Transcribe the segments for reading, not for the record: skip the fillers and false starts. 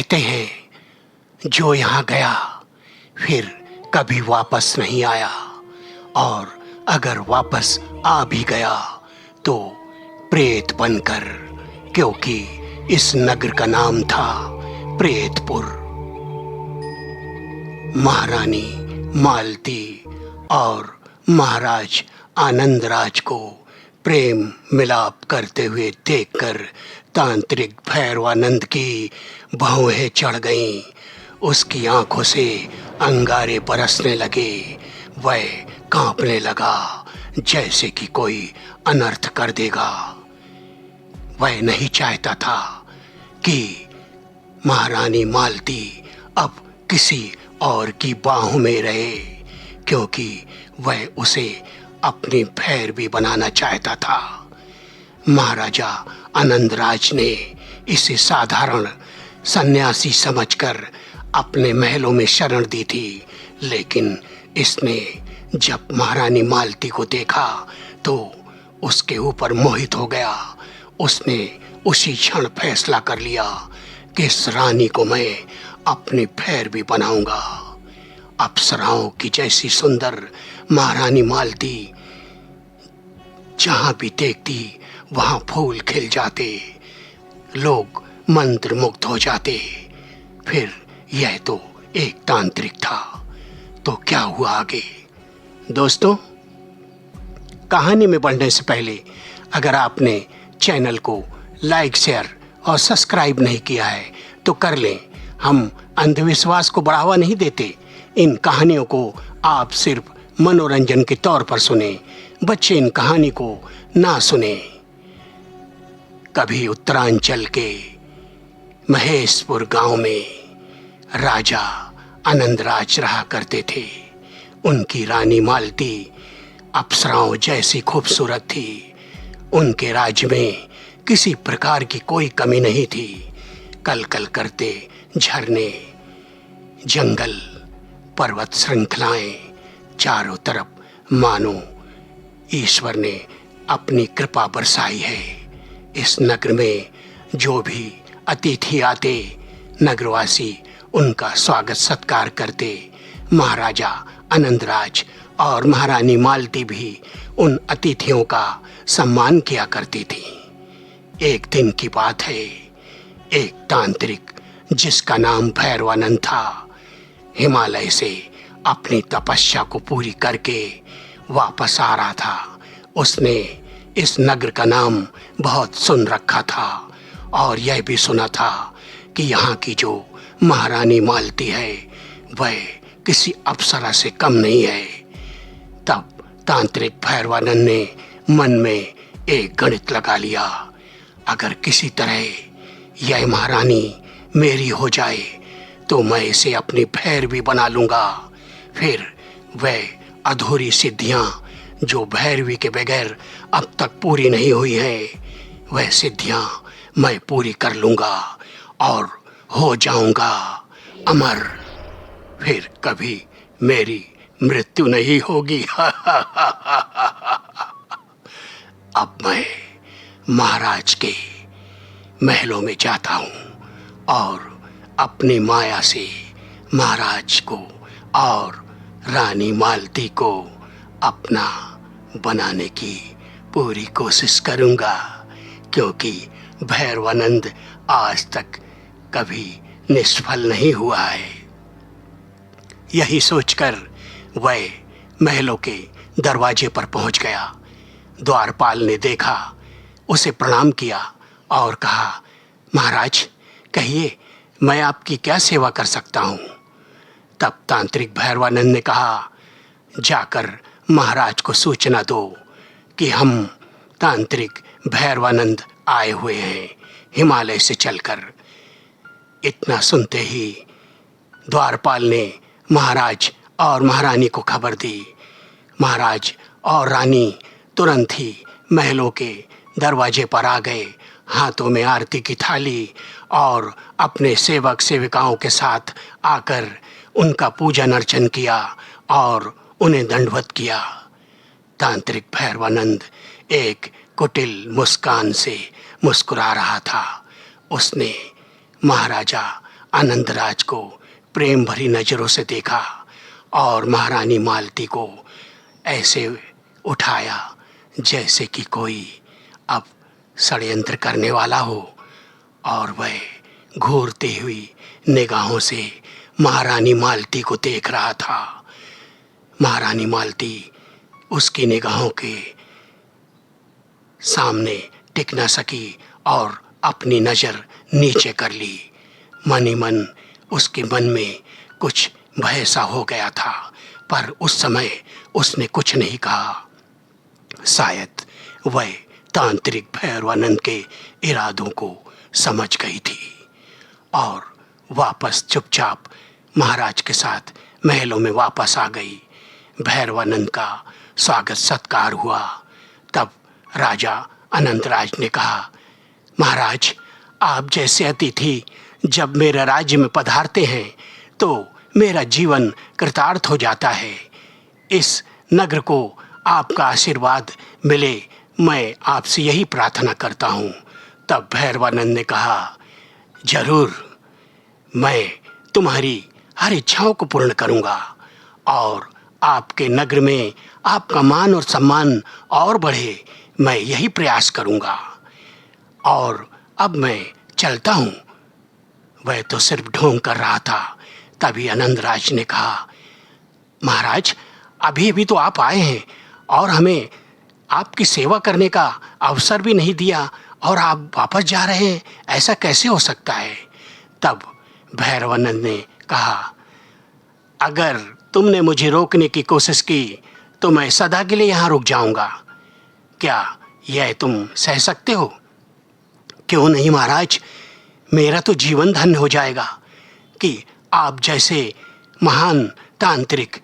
कहते हैं जो यहाँ गया फिर कभी वापस नहीं आया, और अगर वापस आ भी गया तो प्रेत बनकर, क्योंकि इस नगर का नाम था प्रेतपुर। महारानी मालती और महाराज आनंदराज को प्रेम मिलाप करते हुए देखकर तांत्रिक भैरवानंद की भौहें चढ़ गईं। उसकी आंखों से अंगारे बरसने लगे। वह कांपने लगा जैसे कि कोई अनर्थ कर देगा। वह नहीं चाहता था कि महारानी मालती अब किसी और की बाहों में रहे, क्योंकि वह उसे अपनी भैरवी बनाना चाहता था। महाराजा आनंदराज ने इसे साधारण सन्यासी समझकर अपने महलों में शरण दी थी, लेकिन इसने जब महारानी मालती को देखा तो उसके ऊपर मोहित हो गया। उसने उसी क्षण फैसला कर लिया कि इस रानी को मैं अपनी भैरवी बनाऊंगा। अप्सराओं की जैसी सुंदर महारानी मालती जहां भी देखती वहां फूल खिल जाते, लोग मंत्र मुग्ध हो जाते। फिर यह तो एक तांत्रिक था, तो क्या हुआ आगे? दोस्तों, कहानी में बढ़ने से पहले अगर आपने चैनल को लाइक, शेयर और सब्सक्राइब नहीं किया है तो कर लें। हम अंधविश्वास को बढ़ावा नहीं देते। इन कहानियों को आप सिर्फ मनोरंजन के तौर पर सुने। बच्चे इन कहानी को ना सुने। कभी उत्तरांचल के महेशपुर गांव में राजा आनंदराज रहा करते थे। उनकी रानी मालती अप्सराओं जैसी खूबसूरत थी। उनके राज्य में किसी प्रकार की कोई कमी नहीं थी। कल कल करते झरने, जंगल, पर्वत श्रृंखलाएं, चारों तरफ मानो ईश्वर ने अपनी कृपा बरसाई है। इस नगर में जो भी अतिथि आते, नगरवासी उनका स्वागत सत्कार करते। महाराजा आनंदराज और महारानी मालती भी उन अतिथियों का सम्मान किया करती थी। एक दिन की बात है, एक तांत्रिक जिसका नाम भैरवानंद था, हिमालय से अपनी तपस्या को पूरी करके वापस आ रहा था। उसने इस नगर का नाम बहुत सुन रखा था और यह भी सुना था कि यहाँ की जो महारानी मालती है वह किसी अप्सरा से कम नहीं है। तब तांत्रिक भैरवानंद ने मन में एक गणित लगा लिया, अगर किसी तरह यह महारानी मेरी हो जाए तो मैं इसे अपनी भैरवी बना लूंगा। फिर वह अधूरी सिद्धियां जो भैरवी के बगैर अब तक पूरी नहीं हुई है, वह सिद्धियां मैं पूरी कर लूंगा और हो जाऊंगा अमर। फिर कभी मेरी मृत्यु नहीं होगी। अब मैं महाराज के महलों में जाता हूं और अपनी माया से महाराज को और रानी मालती को अपना बनाने की पूरी कोशिश करूंगा, क्योंकि भैरवानंद आज तक कभी निष्फल नहीं हुआ है। यही सोचकर वह महलों के दरवाजे पर पहुंच गया। द्वारपाल ने देखा, उसे प्रणाम किया और कहा, महाराज कहिए मैं आपकी क्या सेवा कर सकता हूं? तब तांत्रिक भैरवानंद ने कहा, जाकर महाराज को सूचना दो कि हम तांत्रिक भैरवानंद आए हुए हैं हिमालय से चलकर। इतना सुनते ही द्वारपाल ने महाराज और महारानी को खबर दी। महाराज और रानी तुरंत ही महलों के दरवाजे पर आ गए, हाथों में आरती की थाली और अपने सेवक सेविकाओं के साथ आकर उनका पूजन अर्चन किया और उन्हें दंडवत किया। तांत्रिक भैरवानंद एक कुटिल मुस्कान से मुस्कुरा रहा था। उसने महाराजा आनंदराज को प्रेम भरी नजरों से देखा और महारानी मालती को ऐसे उठाया जैसे कि कोई अब षड्यंत्र करने वाला हो, और वह घूरती हुई निगाहों से महारानी मालती को देख रहा था। महारानी मालती उसकी निगाहों के सामने टिक न सकी और अपनी नज़र नीचे कर ली। मन ही मन उसके मन में कुछ भय सा हो गया था, पर उस समय उसने कुछ नहीं कहा। शायद वह तांत्रिक भैरवानंद के इरादों को समझ गई थी और वापस चुपचाप महाराज के साथ महलों में वापस आ गई। भैरवानंद का स्वागत सत्कार हुआ। तब राजा अनंतराज ने कहा, महाराज, आप जैसे अतिथि जब मेरे राज्य में पधारते हैं तो मेरा जीवन कृतार्थ हो जाता है। इस नगर को आपका आशीर्वाद मिले, मैं आपसे यही प्रार्थना करता हूँ। तब भैरवानंद ने कहा, जरूर, मैं तुम्हारी हर इच्छाओं को पूर्ण करूँगा और आपके नगर में आपका मान और सम्मान और बढ़े, मैं यही प्रयास करूँगा। और अब मैं चलता हूँ। वह तो सिर्फ ढोंग कर रहा था। तभी आनंदराज ने कहा, महाराज, अभी अभी तो आप आए हैं और हमें आपकी सेवा करने का अवसर भी नहीं दिया और आप वापस जा रहे हैं, ऐसा कैसे हो सकता है? तब भैरवानंद ने कहा, अगर तुमने मुझे रोकने की कोशिश की तो मैं सदा के लिए यहाँ रुक जाऊँगा। क्या यह तुम सह सकते हो? क्यों नहीं महाराज, मेरा तो जीवन धन्य हो जाएगा कि आप जैसे महान तांत्रिक,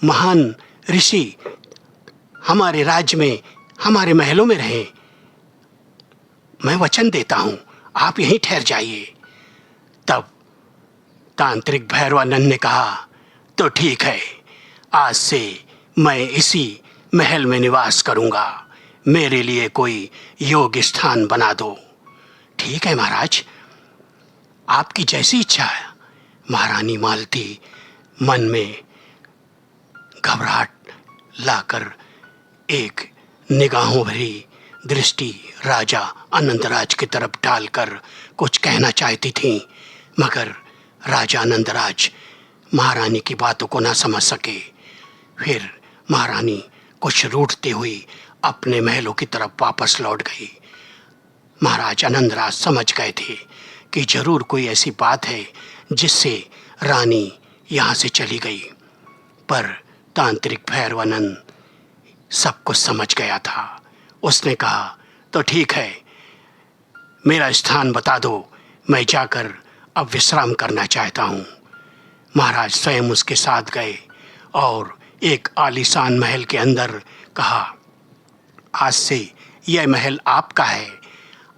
महान ऋषि हमारे राज्य में, हमारे महलों में रहें। मैं वचन देता हूँ, आप यहीं ठहर जाइए। तब तांत्रिक भैरवानंद ने कहा, तो ठीक है, आज से मैं इसी महल में निवास करूँगा। मेरे लिए कोई योग्य स्थान बना दो। ठीक है महाराज, आपकी जैसी इच्छा है। महारानी मालती मन में घबराहट लाकर एक निगाहों भरी दृष्टि राजा आनंदराज की तरफ डालकर कुछ कहना चाहती थी, मगर राजा आनंदराज महारानी की बातों को न समझ सके। फिर महारानी कुछ रूठती हुई अपने महलों की तरफ वापस लौट गई। महाराज आनंदराज समझ गए थे कि जरूर कोई ऐसी बात है जिससे रानी यहाँ से चली गई, पर तांत्रिक भैरवानंद सब कुछ समझ गया था। उसने कहा, तो ठीक है, मेरा स्थान बता दो, मैं जाकर अब विश्राम करना चाहता हूँ। महाराज स्वयं उसके साथ गए और एक आलीशान महल के अंदर कहा, आज से यह महल आपका है,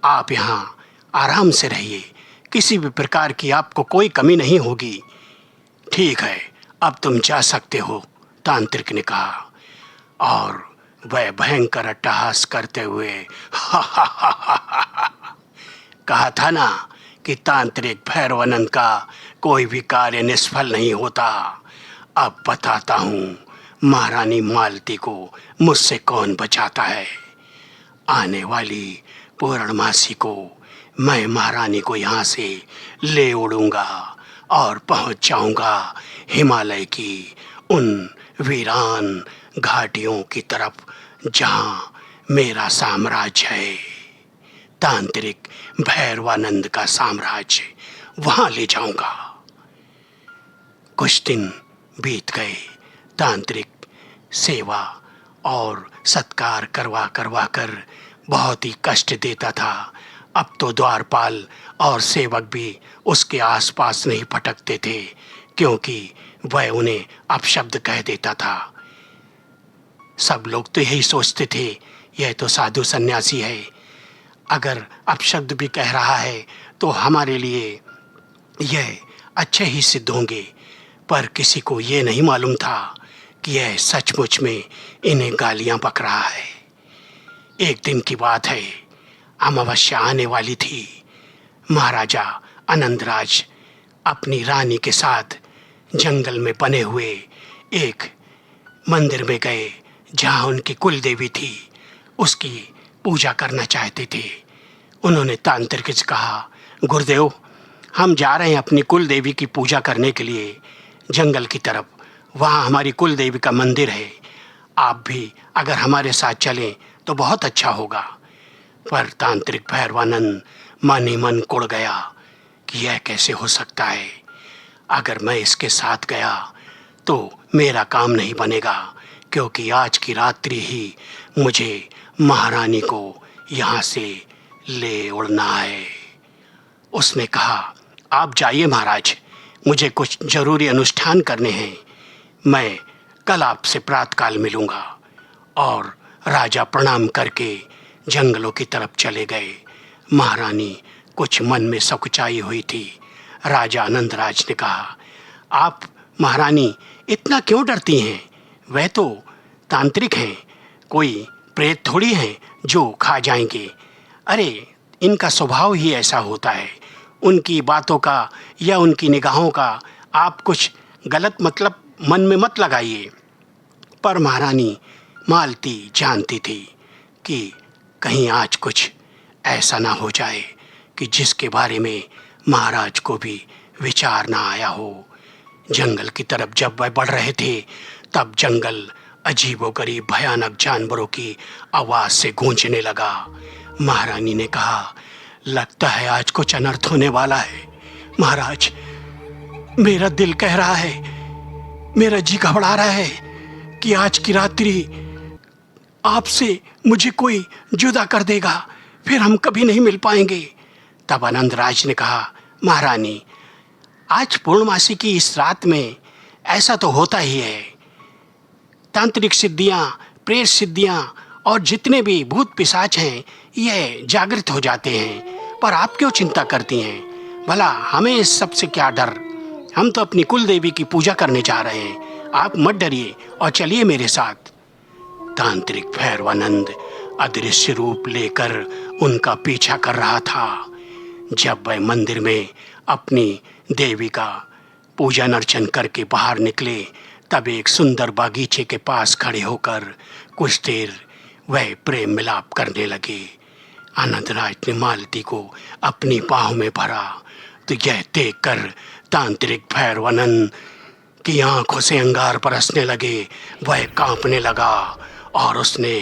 आप यहाँ आराम से रहिए, किसी भी प्रकार की आपको कोई कमी नहीं होगी। ठीक है, अब तुम जा सकते हो, तांत्रिक ने कहा। और वह भयंकर अट्टहास करते हुए कहा था ना कि तांत्रिक भैरवानंद का कोई भी कार्य निष्फल नहीं होता। अब बताता हूँ महारानी मालती को मुझसे कौन बचाता है। आने वाली पूर्णमासी को मैं महारानी को यहाँ से ले उड़ूंगा और पहुँच जाऊंगा हिमालय की उन वीरान घाटियों की तरफ जहाँ मेरा साम्राज्य है, तांत्रिक भैरवानंद का साम्राज्य, वहाँ ले जाऊंगा। कुछ दिन बीत गए। तांत्रिक सेवा और सत्कार करवा कर बहुत ही कष्ट देता था। अब तो द्वारपाल और सेवक भी उसके आसपास नहीं भटकते थे, क्योंकि वह उन्हें अपशब्द कह देता था। सब लोग तो यही सोचते थे, यह तो साधु सन्यासी है, अगर अपशब्द भी कह रहा है तो हमारे लिए यह अच्छे ही सिद्ध होंगे। पर किसी को ये नहीं मालूम था कि यह सचमुच में इन्हें गालियां बक रहा है। एक दिन की बात है, अमावस्या आने वाली थी। महाराजा आनंदराज अपनी रानी के साथ जंगल में बने हुए एक मंदिर में गए जहाँ उनकी कुल देवी थी, उसकी पूजा करना चाहते थे। उन्होंने तांत्रिक से कहा, गुरुदेव, हम जा रहे हैं अपनी कुल देवी की पूजा करने के लिए जंगल की तरफ। वहाँ हमारी कुल देवी का मंदिर है। आप भी अगर हमारे साथ चलें तो बहुत अच्छा होगा। पर तांत्रिक भैरवानंद मन ही मन कुढ़ गया कि यह कैसे हो सकता है। अगर मैं इसके साथ गया तो मेरा काम नहीं बनेगा, क्योंकि आज की रात्रि ही मुझे महारानी को यहाँ से ले उड़ना है। उसने कहा, आप जाइए महाराज, मुझे कुछ जरूरी अनुष्ठान करने हैं। मैं कल आपसे प्रातःकाल मिलूँगा। और राजा प्रणाम करके जंगलों की तरफ चले गए। महारानी कुछ मन में सकुचाई हुई थी। राजा आनंदराज ने कहा, आप महारानी इतना क्यों डरती हैं? वह तो तांत्रिक हैं, कोई प्रेत थोड़ी हैं जो खा जाएंगे। अरे, इनका स्वभाव ही ऐसा होता है। उनकी बातों का या उनकी निगाहों का आप कुछ गलत मतलब मन में मत लगाइए। पर महारानी मालती जानती थी कि कहीं आज कुछ ऐसा ना हो जाए कि जिसके बारे में महाराज को भी विचार ना आया हो। जंगल की तरफ जब वह बढ़ रहे थे तब जंगल अजीबोगरीब भयानक जानवरों की आवाज़ से गूंजने लगा। महारानी ने कहा, लगता है आज कुछ अनर्थ होने वाला है। महाराज, मेरा दिल कह रहा है, मेरा जी घबरा रहा है कि आज की रात्रि आपसे मुझे कोई जुदा कर देगा, फिर हम कभी नहीं मिल पाएंगे। तब आनंदराज ने कहा, महारानी, आज पूर्णमासी की इस रात में ऐसा तो होता ही है। तांत्रिक सिद्धियाँ, प्रेत सिद्धियाँ और जितने भी भूत पिशाच हैं ये जागृत हो जाते हैं। पर आप क्यों चिंता करती हैं? भला हमें इस सब से क्या डर? हम तो अपनी कुल देवी की पूजा करने जा रहे हैं। आप मत डरिए और चलिए मेरे साथ। तांत्रिक भैरवानंद अदृश्य रूप लेकर उनका पीछा कर रहा था। जब वह मंदिर में अपनी देवी का पूजन अर्चन करके बाहर निकले तब एक सुंदर बागीचे के पास खड़े होकर कुछ देर वह प्रेम मिलाप करने लगे। आनंदराज ने मालती को अपनी बाहों में भरा तो यह देखकर तांत्रिक भैरवानंद की आंखों से अंगार बरसने लगे। वह कांपने लगा और उसने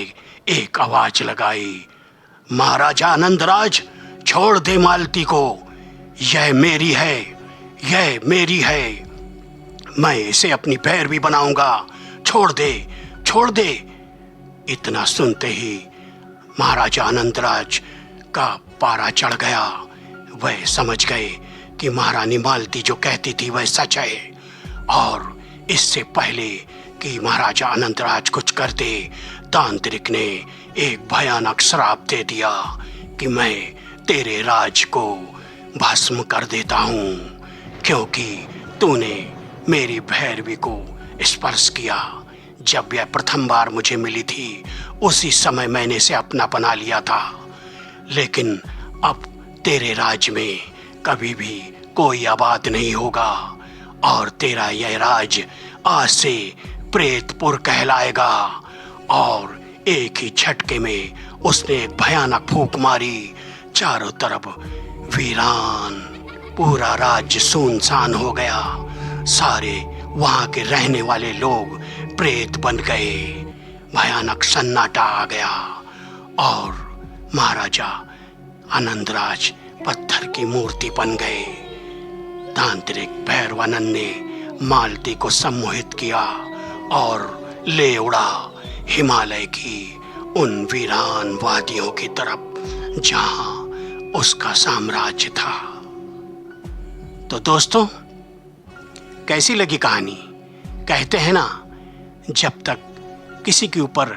एक आवाज लगाई, महाराजा आनंदराज, छोड़ दे मालती को। यह मेरी है, यह मेरी है। मैं इसे अपनी भैरवी बनाऊंगा। छोड़ दे, छोड़ दे। इतना सुनते ही महाराजा आनंदराज का पारा चढ़ गया। वह समझ गए कि महारानी मालती जो कहती थी वह सच है। और इससे पहले कि महाराजा आनंदराज कुछ करते, तांत्रिक ने एक भयानक श्राप दे दिया कि मैं तेरे राज को भस्म कर देता हूँ, क्योंकि तूने मेरी भैरवी को स्पर्श किया। जब यह प्रथम बार मुझे मिली थी उसी समय मैंने इसे अपना बना लिया था, लेकिन अब तेरे राज में कभी भी कोई आबाद नहीं होगा और तेरा यह राज आज से प्रेतपुर कहलाएगा। और एक ही झटके में उसने एक भयानक फूंक मारी। चारों तरफ वीरान, पूरा राज्य सुनसान हो गया। सारे वहां के रहने वाले लोग प्रेत बन गए। भयानक सन्नाटा आ गया और महाराजा आनंदराज पत्थर की मूर्ति बन गए। तांत्रिक भैरवानंद ने मालती को सम्मोहित किया और ले उड़ा हिमालय की उन वीरान वादियों की तरफ जहां उसका साम्राज्य था। तो दोस्तों, कैसी लगी कहानी? कहते हैं ना, जब तक किसी के ऊपर